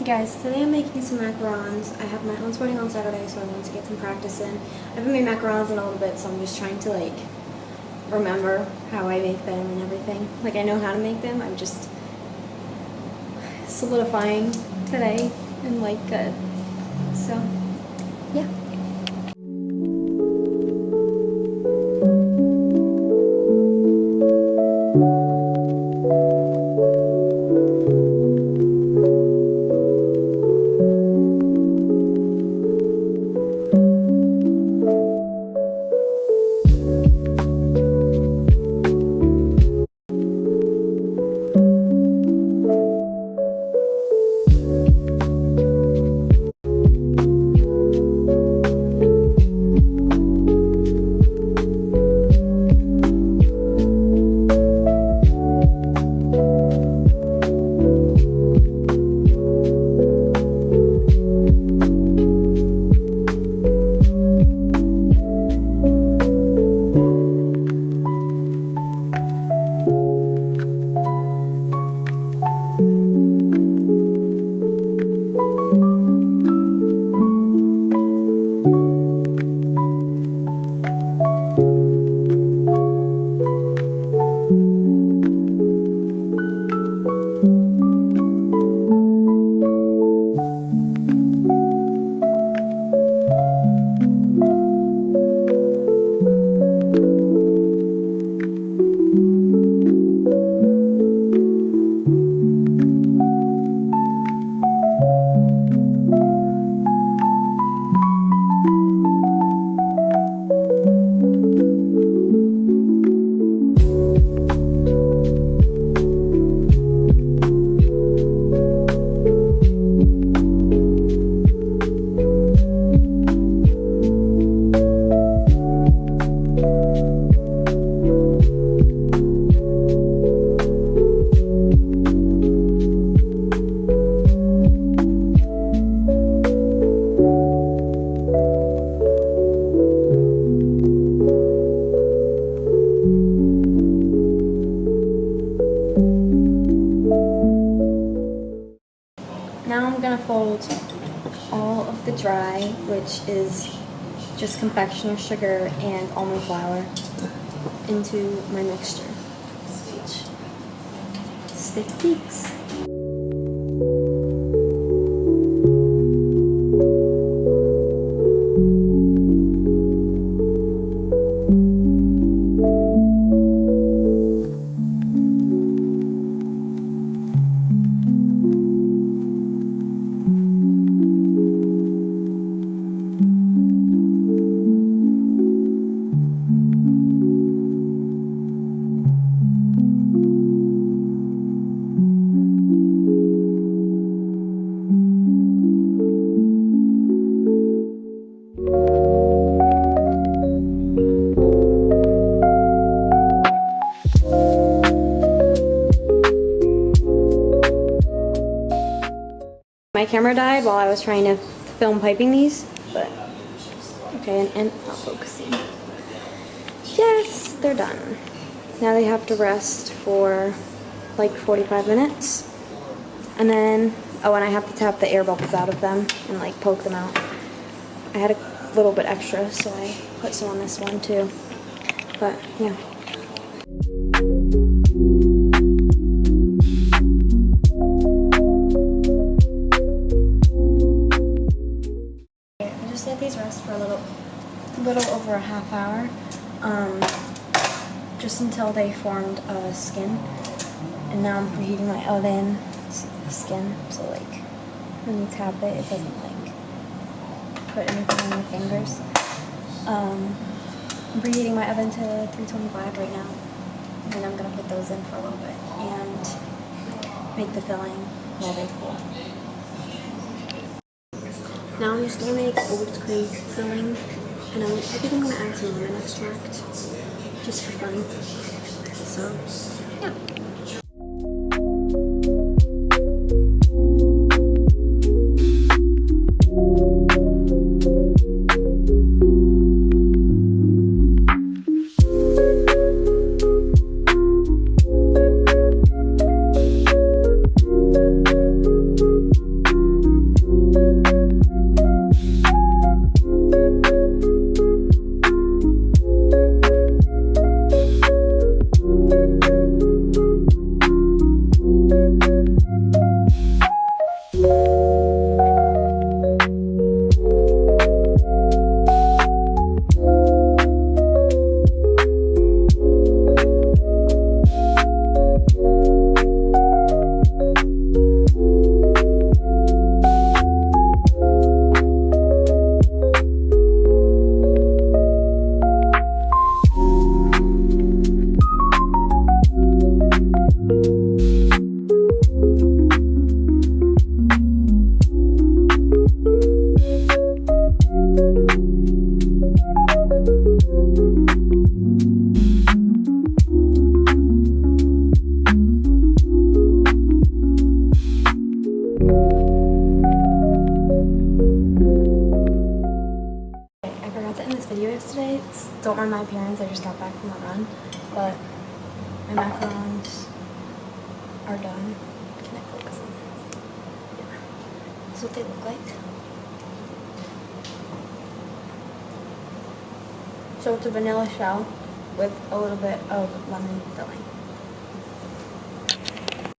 Hey guys, today I'm making some macarons. I have my own sporting on Saturday, so I wanted to get some practice in. I haven't made macarons in a little bit, so I'm just trying to like remember how I make them and everything. Like I know how to make them, I'm just solidifying today and like good. So, yeah. Now I'm gonna fold all of the dry, which is just confectioner sugar and almond flour, into my mixture, which stick peaks. My camera died while I was trying to film piping these, but okay, and it's not focusing. Yes, they're done. Now they have to rest for like 45 minutes. And then, oh, and I have to tap the air bubbles out of them and like poke them out. I had a little bit extra, so I put some on this one too. But yeah. I just let these rest for a little over a half hour, just until they formed a skin. And now I'm preheating my oven. See the skin, so like when you tap it, it doesn't like put anything on your fingers. I'm preheating my oven to 325 right now, and then I'm gonna put those in for a little bit and make the filling while they cool. Now I'm just gonna make whipped cream filling, and I think I'm gonna add some lemon extract just for fun. So yeah. I forgot to end this video yesterday. Don't mind my appearance, I just got back from a run. But my macarons are done. Can I focus on this? Yeah. That's what they look like. So it's a vanilla shell with a little bit of lemon filling.